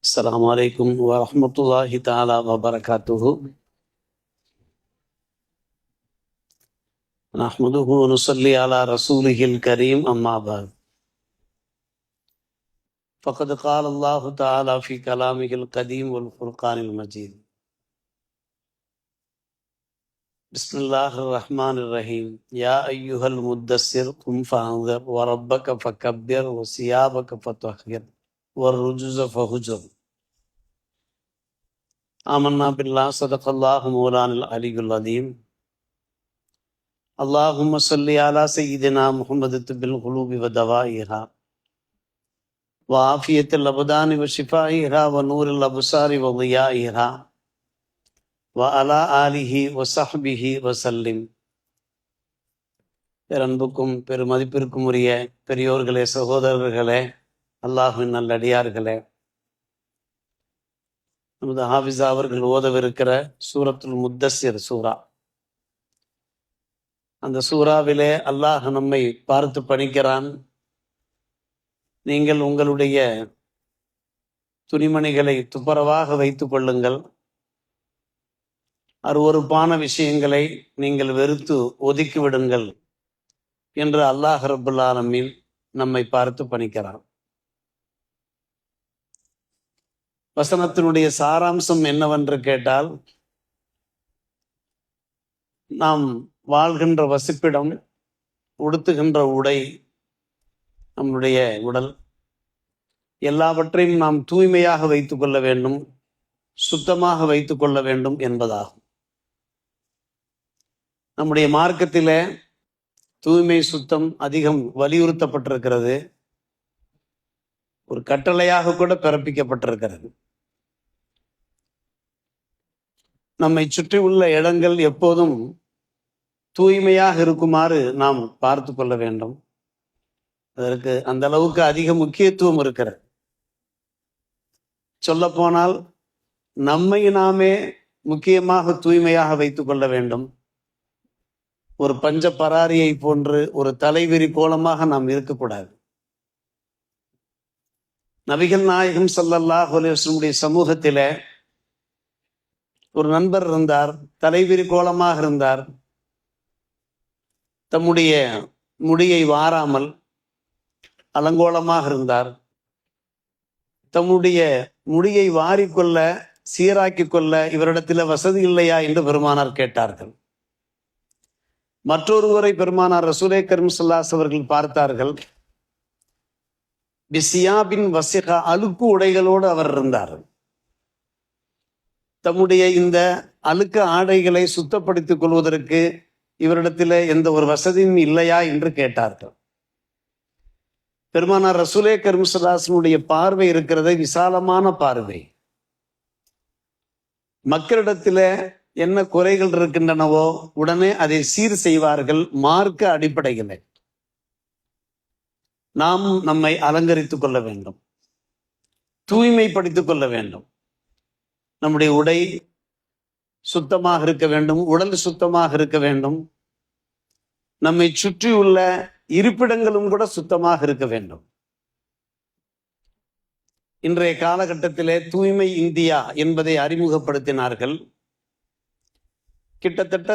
السلام عليكم ورحمة الله تعالى وبركاته. نحمده ونصلي على رسوله الكريم أما بعد. فقد قال الله تعالى في كلامه القديم والفرقان المجيد. بسم الله الرحمن الرحيم. يا أيها المدثر قم فأنذر وربك فكبر وثيابك فطهر والرجز فهجر. آمنا بالله صدق الله مولانا العلي العظيم. اللهم صل على سيدنا محمد طب القلوب ودوائها وعافية الأبدان وشفائها ونور الأبصار وضيائها وعلى آله وصحبه وسلم. பேரன்புக்கும் பெருமதிப்பிற்கும் உரிய பெரியோர்களே, சகோதரர்களே, அல்லாஹ்வின் நல்லடியார்களே, நமது ஹாஃபிஸா அவர்கள் ஓதவிருக்கிற சூரத்துல் முத்தஸ்ஸிர் சூரா, அந்த சூறாவிலே அல்லாஹ் நம்மை பார்த்து பணிக்கிறான். நீங்கள் உங்களுடைய துணிமணிகளை துப்புரவாக வைத்துக் கொள்ளுங்கள், அருவருப்பான விஷயங்களை நீங்கள் வெறுத்து ஒதுக்கிவிடுங்கள் என்று அல்லாஹ் ரப்புல் ஆலமீன் நம்மை பார்த்து பணிக்கிறான். வசனத்தினுடைய சாராம்சம் என்னவென்று கேட்டால், நாம் வாழ்கின்ற வசிப்பிடம், உடுத்துகின்ற உடை, நம்முடைய உடல், எல்லாவற்றையும் நாம் தூய்மையாக வைத்துக் கொள்ள வேண்டும், சுத்தமாக வைத்துக் கொள்ள வேண்டும் என்பதாகும். நம்முடைய மார்க்கத்திலே தூய்மை சுத்தம் அதிகம் வலியுறுத்தப்பட்டிருக்கிறது, ஒரு கட்டளையாக கூட பிறப்பிக்கப்பட்டிருக்கிறது. நம்மை சுற்றி உள்ள இடங்கள் எப்போதும் தூய்மையாக இருக்குமாறு நாம் பார்த்து கொள்ள வேண்டும். அதற்கு அந்த அளவுக்கு அதிக முக்கியத்துவம் இருக்கிறது. சொல்ல போனால் நம்மை நாமே முக்கியமாக தூய்மையாக வைத்துக் கொள்ள வேண்டும். ஒரு பஞ்ச பராரியை போன்று ஒரு தலைவிரி கோலமாக நாம் இருக்கக்கூடாது. நபிகள் நாயகம் ஸல்லல்லாஹு அலைஹி வஸல்லம் சமூகத்தில ஒரு நண்பர் இருந்தார், தலைவிரி கோலமாக இருந்தார். தம்முடைய முடியை வாராமல் அலங்கோலமாக இருந்தார். தம்முடைய முடியை வாரிக்கொள்ள, சீராக்கி கொள்ள இவரிடத்தில் வசதி இல்லையா என்று பெருமானார் கேட்டார்கள். மற்றொருவரை பெருமானார் ரசூலே கரீம் ஸல்லல்லாஹு அலைஹி அவர்கள் பார்த்தார்கள். பிசியாபின் வசிகா, அழுக்கு உடைகளோடு அவர் இருந்தார். தம்முடைய இந்த அழுக்க ஆடைகளை சுத்தப்படுத்திக் கொள்வதற்கு இவரிடத்தில் எந்த ஒரு வசதியும் இல்லையா என்று கேட்டார்கள். பெருமானார் ரசூலே கரீம் ஸல்லல்லாஹு அலைஹி வஸல்லம் பார்வை இருக்கிறது, விசாலமான பார்வை. மக்களிடத்தில் என்ன குறைகள் இருக்கின்றனவோ உடனே அதை சீர் செய்வார்கள், மார்க்க அடிப்படையில். நாம் நம்மை அலங்கரித்துக் கொள்ள வேண்டும், தூய்மைப்படுத்திக் கொள்ள வேண்டும். நம்முடைய உடை சுத்தமாக இருக்க வேண்டும், உடல் சுத்தமாக இருக்க வேண்டும். நம்மை சுற்றியுள்ள இருப்பிடங்களும் கூட சுத்தமாக இருக்க வேண்டும். இன்றைய காலகட்டத்திலே தூய்மை இந்தியா என்பதை அறிமுகப்படுத்தினார்கள். கிட்டத்தட்ட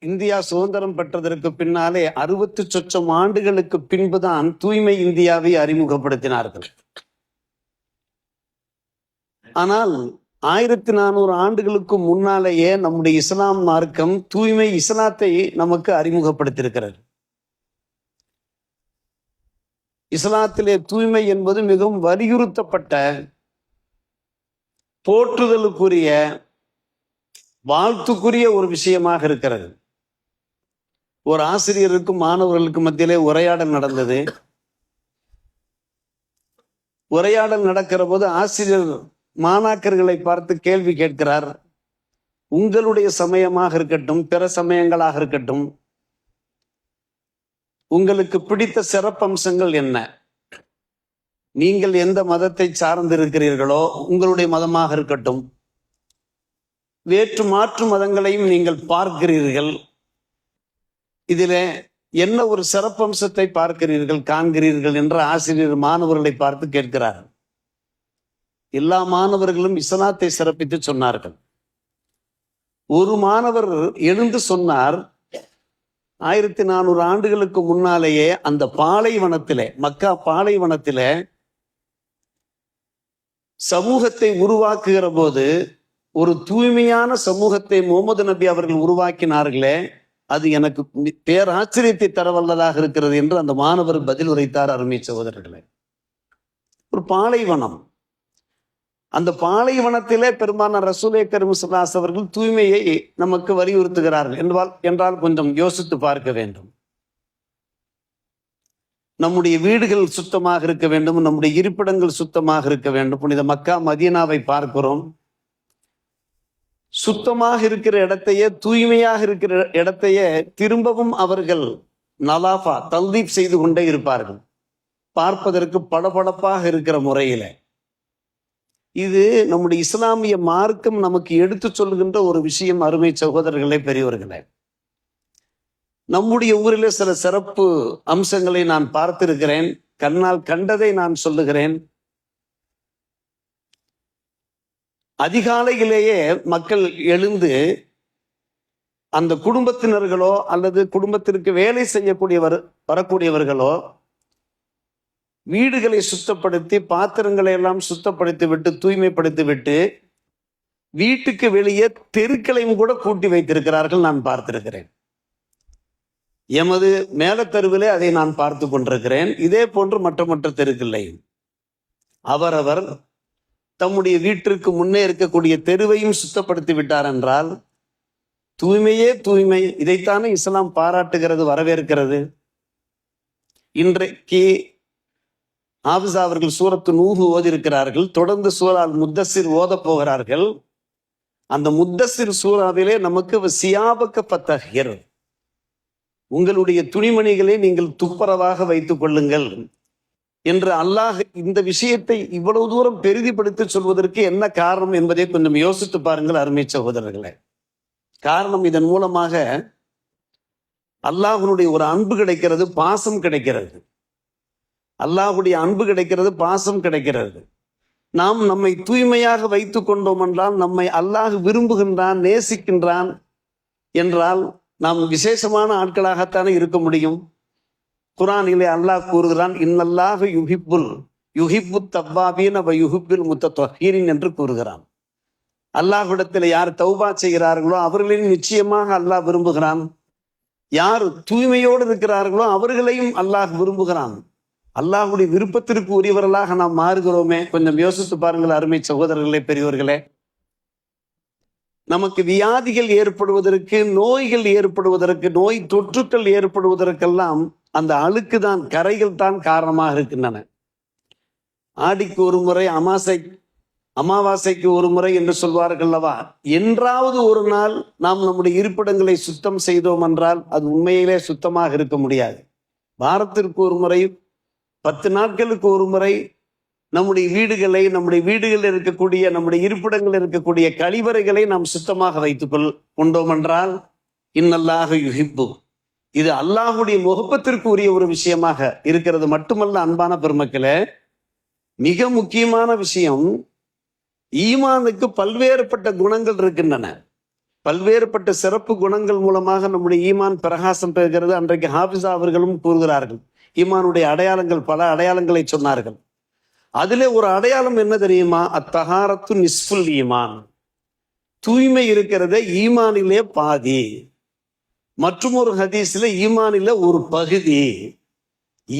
இந்தியா சுதந்திரம் பெற்றதற்கு பின்னாலே 60 சொச்சம் ஆண்டுகளுக்கு பின்புதான் தூய்மை இந்தியாவை அறிமுகப்படுத்தினார்கள். ஆனால் 1400 ஆண்டுகளுக்கு முன்னாலேயே நம்முடைய இஸ்லாம் மார்க்கம் தூய்மை இஸ்லாத்தை நமக்கு அறிமுகப்படுத்தியிருக்கிறது. இஸ்லாத்திலே தூய்மை என்பது மிகவும் வலியுறுத்தப்பட்ட, போற்றுதலுக்குரிய, வாழ்த்துக்குரிய ஒரு விஷயமாக இருக்கிறது. ஒரு ஆசிரியருக்கும் மாணவர்களுக்கு மத்தியிலே உரையாடல் நடந்தது. உரையாடல் நடக்கிற போது ஆசிரியர் மாணாக்கர்களை பார்த்து கேள்வி கேட்கிறார். உங்களுடைய சமயமாக இருக்கட்டும், பிற சமயங்களாக இருக்கட்டும், உங்களுக்கு பிடித்த சிறப்பம்சங்கள் என்ன? நீங்கள் எந்த மதத்தை சார்ந்து இருக்கிறீர்களோ, உங்களுடைய மதமாக இருக்கட்டும், வேற்று மாற்று மதங்களையும் நீங்கள் பார்க்கிறீர்கள், இதிலே என்ன ஒரு சிறப்பம்சத்தை பார்க்கிறீர்கள், காண்கிறீர்கள் என்று ஆசிரியர் மாணவர்களை பார்த்து கேட்கிறார். எல்லா மாணவர்களும் இஸ்லாத்தை சிறப்பித்து சொன்னார்கள். ஒரு மாணவர் எழுந்து சொன்னார், 1400 ஆண்டுகளுக்கு முன்னாலேயே அந்த பாலைவனத்திலே, மக்கா பாலைவனத்திலே சமூகத்தை உருவாக்குகிற போது ஒரு தூய்மையான சமூகத்தை முகமது நபி அவர்கள் உருவாக்கினார்களே, அது எனக்கு பேராச்சரியத்தை தரவல்லதாக இருக்கிறது என்று அந்த மாணவர் பதில் உரைத்தார். அருமை சகோதரர்களே, ஒரு பாலைவனம், அந்த பாலைவனத்திலே பெருமானார் ரசூலே கரீம் ஸல்லல்லாஹு அலைஹி அவர்கள் தூய்மையை நமக்கு வலியுறுத்துகிறார்கள் என்றால் கொஞ்சம் யோசித்து பார்க்க வேண்டும். நம்முடைய வீடுகள் சுத்தமாக இருக்க வேண்டும், நம்முடைய இருப்பிடங்கள் சுத்தமாக இருக்க வேண்டும். புனித மக்கா மதீனாவை பார்க்கிறோம். சுத்தமாக இருக்கிற இடத்தையே, தூய்மையாக இருக்கிற இடத்தையே திரும்பவும் அவர்கள் நலாஃபா தல்தீப் செய்து கொண்டே இருப்பார்கள், பார்ப்பதற்கு படபடப்பாக இருக்கிற முறையில. இது நம்முடைய இஸ்லாமிய மார்க்கம் நமக்கு எடுத்து சொல்கின்ற ஒரு விஷயம். அருமை சகோதரர்களே, பெரியவர்களே, நம்முடைய ஊரிலே சில சிறப்பு அம்சங்களை நான் பார்த்திருக்கிறேன், கண்ணால் கண்டதை நான் சொல்லுகிறேன். அதிகாலையிலேயே மக்கள் எழுந்து அந்த குடும்பத்தினர்களோ அல்லது குடும்பத்திற்கு வேலை வரக்கூடியவர்களோ வீடுகளை சுத்தப்படுத்தி, பாத்திரங்களை எல்லாம் சுத்தப்படுத்தி விட்டு, தூய்மைப்படுத்தி விட்டு, வீட்டுக்கு வெளியே தெருக்களையும் கூட கூட்டி வைத்திருக்கிறார்கள், நான் பார்த்திருக்கிறேன். எமது மேலத்தருவிலே அதை நான் பார்த்து கொண்டிருக்கிறேன். இதே போன்று மற்ற தெருக்களையும் அவரவர் தம்முடைய வீட்டிற்கு முன்னே இருக்கக்கூடிய தெருவையும் சுத்தப்படுத்தி விட்டார் என்றால் தூய்மையே தூய்மை. இதைத்தானே இஸ்லாம் பாராட்டுகிறது, வரவேற்கிறது. இன்றைக்கு ஹாஃபிஸா அவர்கள் சூரத்து நூஹ் ஓதியிருக்கிறார்கள், தொடர்ந்து சூரா அல் முத்தஸிர் ஓதப் போகிறார்கள். அந்த முத்தஸிர் சூறாவிலே நமக்கு சியாபக்க பத்தஹிர், உங்களுடைய துணிமணிகளை நீங்கள் துப்புரவாக வைத்துக் கொள்ளுங்கள் என்று அல்லாஹ் இந்த விஷயத்தை இவ்வளவு தூரம் பெரிதிப்படுத்தி சொல்வதற்கு என்ன காரணம் என்பதை கொஞ்சம் யோசித்து பாருங்கள் அருமை சகோதரர்களே. காரணம், இதன் மூலமாக அல்லாஹ்வுடைய ஒரு அன்பு கிடைக்கிறது, பாசம் கிடைக்கிறது. அல்லாஹ்வுடைய அன்பு கிடைக்கிறது, பாசம் கிடைக்கிறது. நாம் நம்மை தூய்மையாக வைத்துக் கொண்டோம் என்றால் நம்மை அல்லாஹ் விரும்புகின்றான், நேசிக்கின்றான் என்றால் நாம் விசேஷமான ஆட்களாகத்தானே இருக்க முடியும். குர்ஆனிலே அல்லாஹ் கூறுகிறான், இன்னல்லாஹு யுஹிப்புத் தவ்வாபீன வ யுஹிப்புல் முத்தத்வஹீரின் என்று கூறுகிறான். அல்லாஹ்விடத்தில் யார் தௌபா செய்கிறார்களோ அவர்களையும் நிச்சயமாக அல்லாஹ் விரும்புகிறான். யார் தூய்மையோடு இருக்கிறார்களோ அவர்களையும் அல்லாஹ் விரும்புகிறான். அல்லாஹ்வுடைய விருப்பத்திற்கு உரியவர்களாக நாம் மாறுகிறோமே. கொஞ்சம் யோசித்து பாருங்கள் அருமை சகோதரர்களே, பெரியவர்களே. நமக்கு வியாதிகள் ஏற்படுவதற்கு, நோய்கள் ஏற்படுவதற்கு, நோய் தொற்றுக்கள் ஏற்படுவதற்கெல்லாம் அந்த அழுக்கு தான், கரைகள் தான் காரணமாக இருக்கின்றன. ஆடிக்கு ஒரு முறை, அமாவாசைக்கு ஒரு முறை என்று சொல்வார்கள் அல்லவா. என்றாவது ஒரு நாள் நாம் நம்முடைய இருப்பிடங்களை சுத்தம் செய்தோம் என்றால் அது உண்மையிலே சுத்தமாக இருக்க முடியாது. வாரத்திற்கு ஒரு முறை, 10 நாட்களுக்கு ஒரு முறை நம்முடைய வீடுகளை, நம்முடைய வீடுகளில் இருக்கக்கூடிய, நம்முடைய இருப்பிடங்களில் இருக்கக்கூடிய கழிவறைகளை நாம் சுத்தமாக வைத்துக் கொண்டோம் என்றால் இன்னல்லாஹு யுஹிப்பு, இது அல்லாஹுடைய முகப்பத்திற்கு உரிய ஒரு விஷயமாக இருக்கிறது. மட்டுமல்ல அன்பான பெருமக்களே, மிக முக்கியமான விஷயம், ஈமானுக்கு பல்வேறுபட்ட குணங்கள் இருக்கின்றன. பல்வேறுபட்ட சிறப்பு குணங்கள் மூலமாக நம்முடைய ஈமான் பிரகாசம் பெறுகிறது. அன்றைக்கு ஹாஃபிஸா அவர்களும் கூறுகிறார்கள், ஈமானுடைய அடையாளங்கள், பல அடையாளங்களை சொன்னார்கள். அதிலே ஒரு அடையாளம் என்ன தெரியுமா? அத்தஹாரத்து நிஸ்ஃபுல் ஈமான், தூய்மை இருக்கிறத ஈமானிலே பாதி. மற்றும் ஒரு ஹதீஸ்ல ஈமானில ஒரு பகுதி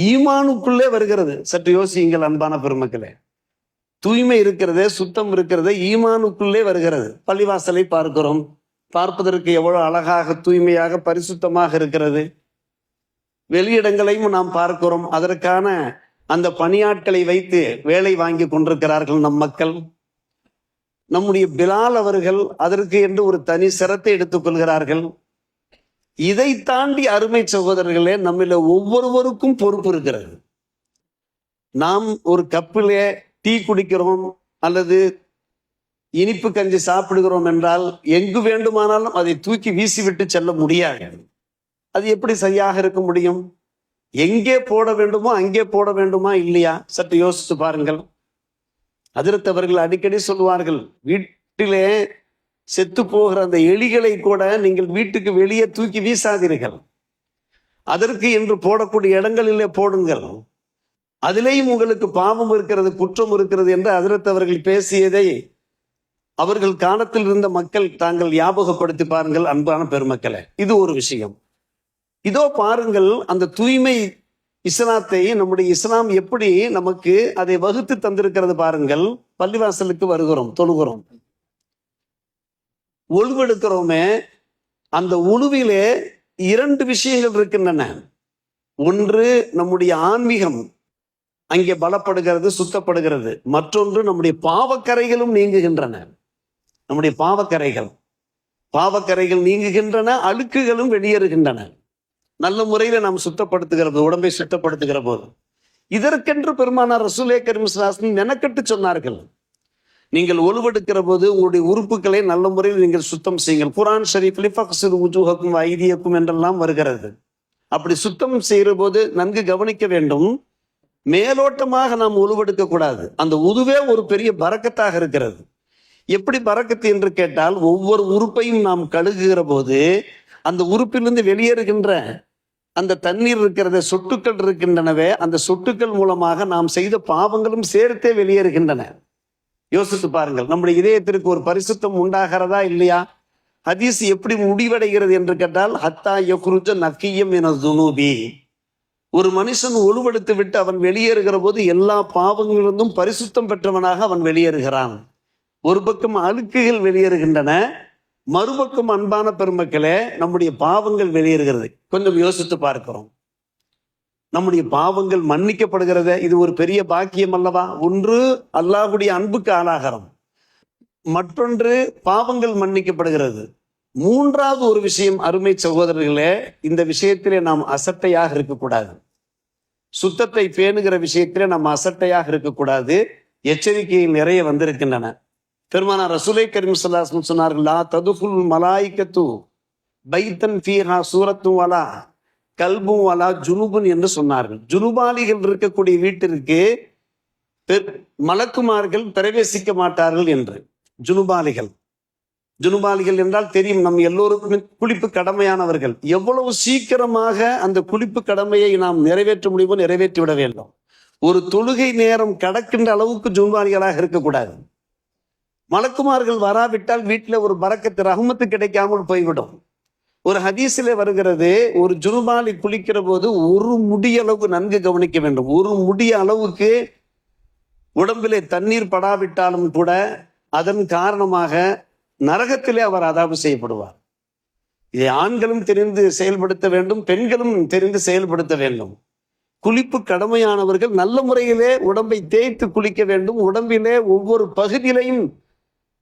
ஈமானுக்குள்ளே வருகிறது. சற்று யோசியுங்கள் அன்பான பெருமக்களே. தூய்மை இருக்கிறதே, சுத்தம் இருக்கிறதே ஈமானுக்குள்ளே வருகிறது. பள்ளிவாசலை பார்க்கிறோம், பார்ப்பதற்கு எவ்வளவு அழகாக, தூய்மையாக, பரிசுத்தமாக இருக்கிறது. வெளியிடங்களையும் நாம் பார்க்கிறோம், அதற்கான அந்த பணியாட்களை வைத்து வேலை வாங்கி கொண்டிருக்கிறார்கள் நம் மக்கள். நம்முடைய பிலால் அவர்கள் அதற்கு என்று ஒரு தனி சிரத்தை எடுத்துக் கொள்கிறார்கள். இதை தாண்டி அருமை சகோதரர்களே, நம்மள ஒவ்வொருவருக்கும் பொறுப்பு இருக்கிறது. நாம் ஒரு கப்பிலே டீ குடிக்கிறோம் அல்லது இனிப்பு கஞ்சி சாப்பிடுகிறோம் என்றால் எங்கு வேண்டுமானாலும் அதை தூக்கி வீசிவிட்டு செல்ல முடியாது. அது எப்படி சரியாக இருக்க முடியும்? எங்கே போட வேண்டுமோ அங்கே போட வேண்டுமா இல்லையா? சற்று யோசித்து பாருங்கள். ஹஜ்ரத் அவர்கள் அடிக்கடி சொல்லுவார்கள், வீட்டிலே செத்து போகிற அந்த எலிகளை கூட நீங்கள் வீட்டுக்கு வெளியே தூக்கி வீசாதீர்கள், அதற்கு என்று போடக்கூடிய இடங்களிலே போடுங்கள், அதிலேயும் உங்களுக்கு பாவம் இருக்கிறது, குற்றம் இருக்கிறது என்று ஹஜ்ரத் அவர்கள் பேசியதை அவர்கள் காலத்தில் இருந்த மக்கள் தாங்கள் ஞாபகப்படுத்தி பாருங்கள். அன்பான பெருமக்களே, இது ஒரு விஷயம். இதோ பாருங்கள், அந்த தூய்மை இஸ்லாத்தை, நம்முடைய இஸ்லாம் எப்படி நமக்கு அதை வகுத்து தந்திருக்கிறது பாருங்கள். பள்ளிவாசலுக்கு வருகிறோம், தொழுகிறோம், ஒழுவெடுக்கிறோமே, அந்த உழுவிலே 2 விஷயங்கள் இருக்கின்றன. ஒன்று நம்முடைய ஆன்மீகம் அங்கே பலப்படுகிறது, சுத்தப்படுகிறது. மற்றொன்று நம்முடைய பாவக்கரைகளும் நீங்குகின்றன. நம்முடைய பாவக்கரைகள் நீங்குகின்றன, அழுக்குகளும் வெளியேறுகின்றன. நல்ல முறையில நாம் சுத்தப்படுத்துகிற போது, உடம்பை சுத்தப்படுத்துகிற போது, இதற்கென்று பெருமானார் ரசூலே கரீம் ஸல்லல்லாஹு அலைஹி வஸல்லம் மெனக்கட்டு சொன்னார்கள். நீங்கள் ஒழுவெடுக்கிற போது உங்களுடைய உறுப்புகளை நல்ல முறையில் நீங்கள் சுத்தம் செய்யுங்கள். குர்ஆன் ஷரீஃபில் ஃபக்ஸிலு வுஜூஹக்கும் வ ஐதியக்கும் என்றெல்லாம் வருகிறது. அப்படி சுத்தம் செய்கிற போது நன்கு கவனிக்க வேண்டும். மேலோட்டமாக நாம் உழுவெடுக்க கூடாது. அந்த உதுவே ஒரு பெரிய பரக்கத்தாக இருக்கிறது. எப்படி பரக்கத்து என்று கேட்டால், ஒவ்வொரு உறுப்பையும் நாம் கழுகுகிற போது அந்த உறுப்பிலிருந்து வெளியேறுகின்ற அந்த தண்ணீர் இருக்கிறத, சொட்டுக்கள் இருக்கின்றனவே, அந்த சொட்டுக்கள் மூலமாக நாம் செய்த பாவங்களும் சேர்த்தே வெளியேறுகின்றன. யோசித்து பாருங்கள், நம்முடைய இதயத்திற்கு ஒரு பரிசுத்தம் உண்டாகிறதா இல்லையா? ஹதீஸ் எப்படி முடிவடைகிறது என்று கேட்டால், ஹத்தா யக்ருஜ நக்கியம் என துனூபி, ஒரு மனுஷன் ஒழுவெடுத்து விட்டு அவன் வெளியேறுகிற போது எல்லா பாவங்களிலிருந்தும் பரிசுத்தம் பெற்றவனாக அவன் வெளியேறுகிறான். ஒரு பக்கம் அழுக்குகள் வெளியேறுகின்றன, மறுபக்கம் அன்பான பெருமக்களே நம்முடைய பாவங்கள் வெளியேறுகிறது. கொஞ்சம் யோசித்து பார்க்கிறோம், நம்முடைய பாவங்கள் மன்னிக்கப்படுகிறத, இது ஒரு பெரிய பாக்கியம் அல்லவா? ஒன்று அல்லாஹ்வுடைய அன்புக்கு ஆளாகிறோம், மற்றொன்று பாவங்கள் மன்னிக்கப்படுகிறது. மூன்றாவது ஒரு விஷயம், அருமை சகோதரர்களே, இந்த விஷயத்திலே நாம் அசட்டையாக இருக்கக்கூடாது. சுத்தத்தை பேணுகிற விஷயத்திலே நாம் அசட்டையாக இருக்கக்கூடாது. எச்சரிக்கைகள் நிறைய வந்திருக்கின்றன. பெருமானார் ரசூலே கரீம் ஸல்லல்லாஹு அலைஹி வஸல்லம் சொன்னார்கள், லா ததுஃபுல் மலாயிகத்து பைத்தன் ஃபீஹா சூரத்தும் வலா கல்பும் வலா ஜுனுபுன் என்று சொன்னார்கள். ஜுனுபாலிகள் இருக்கக்கூடிய வீட்டிற்கு மலக்குமார்கள் பிரவேசிக்க மாட்டார்கள் என்று. ஜுனுபாலிகள் என்றால் தெரியும், நம் எல்லோருக்குமே குளிப்பு கடமையானவர்கள். எவ்வளவு சீக்கிரமாக அந்த குளிப்பு கடமையை நாம் நிறைவேற்ற முடியுமோ நிறைவேற்றி விட வேண்டும். ஒரு தொழுகை நேரம் கடக்கின்ற அளவுக்கு ஜுனுபாலிகளாக இருக்கக்கூடாது. மலக்குமார்கள் வராவிட்டால் வீட்டில் ஒரு பரக்கத்து, ரஹ்மத்து கிடைக்காமல் போய்விடும். ஒரு ஹதீஸிலே வருகிறது, ஒரு ஜுனுபாலி குளிக்கிற போது ஒரு முடியளவு நன்கு கவனிக்க வேண்டும். ஒரு முடிய அளவுக்கு உடம்பிலே தண்ணீர் படாவிட்டாலும் கூட அதன் காரணமாக நரகத்திலே அவர் அதாபு செய்யப்படுவார். இதை ஆண்களும் தெரிந்து செயல்படுத்த வேண்டும், பெண்களும் தெரிந்து செயல்படுத்த வேண்டும். குளிப்பு கடமையானவர்கள் நல்ல முறையிலே உடம்பை தேய்த்து குளிக்க வேண்டும். உடம்பிலே ஒவ்வொரு பகுதியிலையும்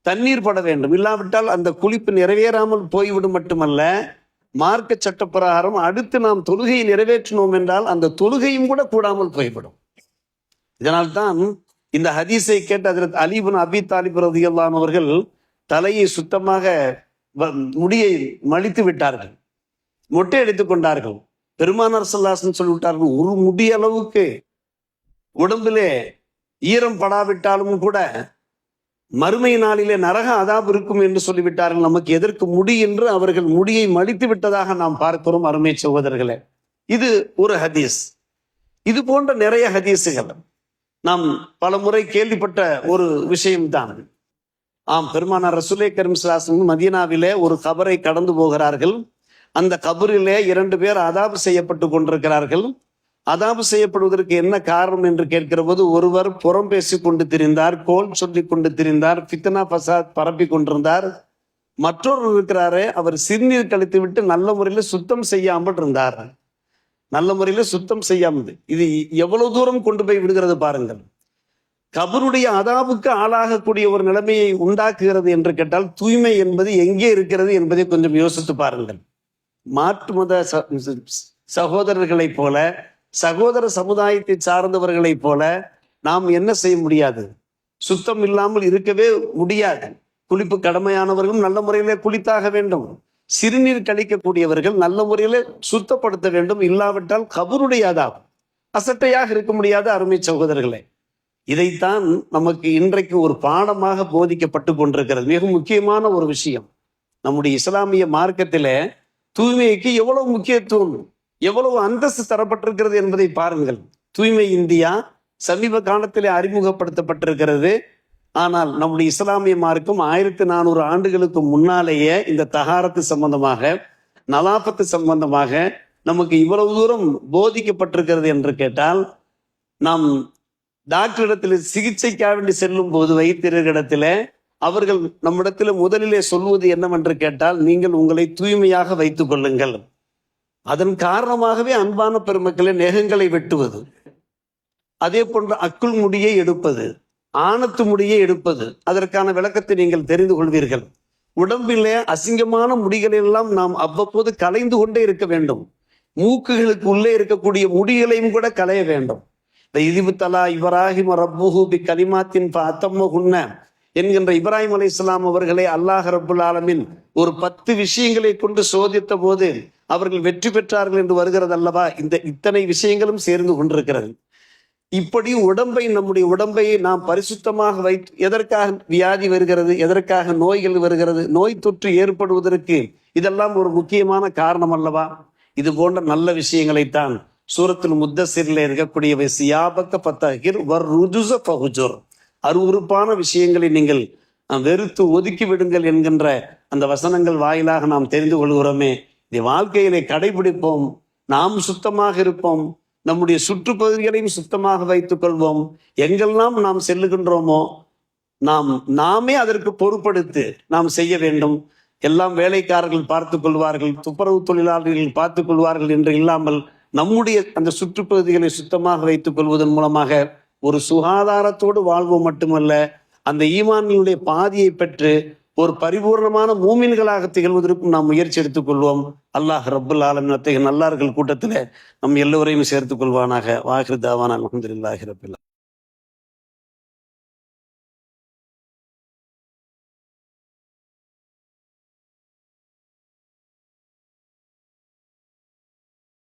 தண்ணீர் பட வேண்டும். இல்லாவிட்டால் அந்த குளிப்பு நிறைவேறாமல் போய்விடும். மட்டுமல்ல, மார்க்க சட்ட பிரகாரம் அடுத்து நாம் தொழுகையை நிறைவேற்றினோம் என்றால் அந்த தொழுகையும் கூட கூடாமல் போய்விடும். இதனால்தான் இந்த ஹதீஸை கேட்ட ஹஜ்ரத் அலி இப்னு அபி தாலிப் ரலியல்லாஹு அன்ஹு அவர்கள் தலையை சுத்தமாக முடியை மலித்து விட்டார்கள், மொட்டை அடித்துக் கொண்டார்கள். பெருமானார் ஸல்லல்லாஹு அலைஹி வஸல்லம் சொல்லிவிட்டார்கள், ஒரு முடி அளவுக்கு உடம்பிலே ஈரம் படாவிட்டாலும் கூட மறுமை நாளிலே நரக அதாபு இருக்கும் என்று சொல்லிவிட்டார்கள். நமக்கு எதற்கு முடி என்று அவர்கள் முடியை மடித்து விட்டதாக நாம் பார்க்கிறோம். அருமை சகோதரர்களே, இது ஒரு ஹதீஸ். இது போன்ற நிறைய ஹதீஸுகள் நாம் பல முறை கேள்விப்பட்ட ஒரு விஷயம்தான். ஆம், பெருமானார் ரசூலே கரீம் ஸல்லல்லாஹு அலைஹி வஸல்லம் மதீனாவிலே ஒரு கபரை கடந்து போகிறார்கள். அந்த கபரிலே 2 பேர் அதாபு செய்யப்பட்டு கொண்டிருக்கிறார்கள். அதாபு செய்யப்படுவதற்கு என்ன காரணம் என்று கேட்கிற போது, ஒருவர் புறம் பேசி கொண்டு திரிந்தார், கோல் சொல்லி கொண்டு திரிந்தார், ஃபித்னா ஃபசாத் பரப்பி கொண்டிருந்தார். மற்றொரு இருக்கிறாரே, அவர் சிறுநீர் கழித்து விட்டு நல்ல முறையில சுத்தம் செய்யாமல் இருந்தார். நல்ல முறையில சுத்தம் செய்யாமல், இது எவ்வளவு தூரம் கொண்டு போய் விடுகிறது பாருங்கள். கபருடைய அதாபுக்கு ஆளாகக்கூடிய ஒரு நிலைமையை உண்டாக்குகிறது என்று கேட்டால், தூய்மை என்பது எங்கே இருக்கிறது என்பதை கொஞ்சம் யோசித்து பாருங்கள். மாற்று மத சகோதரர்களைப் போல, சகோதர சமுதாயத்தை சார்ந்தவர்களைப் போல நாம் என்ன செய்ய முடியாது? சுத்தம் இல்லாமல் இருக்கவே முடியாது. குளிப்பு கடமையானவர்களும் நல்ல முறையிலே குளித்தாக வேண்டும். சிறுநீர் கழிக்கக்கூடியவர்கள் நல்ல முறையிலே சுத்தப்படுத்த வேண்டும். இல்லாவிட்டால் கபருடைய அதாப், அசட்டையாக இருக்க முடியாத அருமை சகோதரர்களே. இதைத்தான் நமக்கு இன்றைக்கு ஒரு பாடமாக போதிக்கப்பட்டு கொண்டிருக்கிறது. மிக முக்கியமான ஒரு விஷயம். நம்முடைய இஸ்லாமிய மார்க்கத்தில தூய்மைக்கு எவ்வளவு முக்கியத்துவம், எவ்வளவு அந்தஸ்து தரப்பட்டிருக்கிறது என்பதை பாருங்கள். தூய்மை இந்தியா சமீப காலத்திலே அறிமுகப்படுத்தப்பட்டிருக்கிறது. ஆனால் நம்முடைய இஸ்லாமிய மார்க்கம் 1400 ஆண்டுகளுக்கு முன்னாலேயே இந்த தகாரத்து சம்பந்தமாக, நலாபத்து சம்பந்தமாக நமக்கு இவ்வளவு தூரம் போதிக்கப்பட்டிருக்கிறது என்று கேட்டால், நாம் டாக்டரிடத்தில் சிகிச்சைக்காக வேண்டி செல்லும் போது வைத்தியர்களிடத்துல அவர்கள் நம்மிடத்தில் முதலிலே சொல்வது என்னவென்று கேட்டால், நீங்கள் உங்களை தூய்மையாக வைத்துக் கொள்ளுங்கள். அதன் காரணமாகவே அன்பான பெருமக்களை நெகங்களை வெட்டுவது, அதே போன்று அக்குள் முடியை எடுப்பது, ஆணத்து முடியை எடுப்பது, அதற்கான விளக்கத்தை நீங்கள் தெரிந்து கொள்வீர்கள். உடம்பிலே அசிங்கமான முடிகளை எல்லாம் நாம் அவ்வப்போது களைந்து கொண்டே இருக்க வேண்டும். மூக்குகளுக்கு உள்ளே இருக்கக்கூடிய முடிகளையும் கூட களைய வேண்டும். இதுபுத்தலா இப்ராஹிம் ரப்புஹு பி கலிமாத்தின் ஃபஅத்தம்மஹுன்ன என்கின்ற இப்ராஹிம் அலைஹிஸ்ஸலாம் அவர்களை அல்லாஹ் ரப்புல் ஆலமீன் ஒரு 10 விஷயங்களை கொண்டு சோதித்த போது அவர்கள் வெற்றி பெற்றார்கள் என்று வருகிறது அல்லவா. இத்தனை விஷயங்களும் சேர்ந்து கொண்டிருக்கிறது. இப்படி நம்முடைய உடம்பை நாம் பரிசுத்தமாக வைத்து, எதற்காக வியாதி வருகிறது, எதற்காக நோய்கள் வருகிறது, நோய் தொற்று ஏற்படுவதற்கு இதெல்லாம் ஒரு முக்கியமான காரணம் அல்லவா. இது போன்ற நல்ல விஷயங்களைத்தான் சூரத்துல் முத்தஸிரில் இருக்கக்கூடிய சியாபக்க ஃபத்தஹிர் வர் ருஜுஸ ஃபஹுஜுர், அருவருப்பான விஷயங்களை நீங்கள் வெறுத்து ஒதுக்கி விடுங்கள் என்கின்ற அந்த வசனங்கள் வாயிலாக நாம் தெரிந்து கொள்கிறோமே. இந்த வாழ்க்கையிலே கடைபிடிப்போம், நாம் சுத்தமாக இருப்போம், நம்முடைய சுற்றுப்பகுதிகளையும் சுத்தமாக வைத்துக் கொள்வோம். எங்கெல்லாம் நாம் செல்லுகின்றோமோ நாமே அதற்கு பொறுப்படுத்தி நாம் செய்ய வேண்டும். எல்லாம் வேலைக்காரர்கள் பார்த்துக் கொள்வார்கள், துப்புரவு தொழிலாளர்கள் பார்த்துக் கொள்வார்கள் என்று இல்லாமல் நம்முடைய அந்த சுற்றுப்பகுதிகளை சுத்தமாக வைத்துக் கொள்வதன் மூலமாக ஒரு சுகாதாரத்தோடு வாழ்வோம் மட்டுமல்ல, அந்த ஈமானினுடைய பாதியை பெற்று ஒரு பரிபூர்ணமான மூமின்களாக திகழ்வதற்கும் நாம் முயற்சி எடுத்துக் கொள்வோம். அல்லாஹ் ரப்புல் ஆலமீன் அத்தகைய நல்லார்கள் கூட்டத்திலே நம் எல்லோரையும் சேர்த்துக் கொள்வானாக. வாஹிர் தாவானா அல்ஹம்துலில்லாஹி ரப்பில் ஆலமீன்.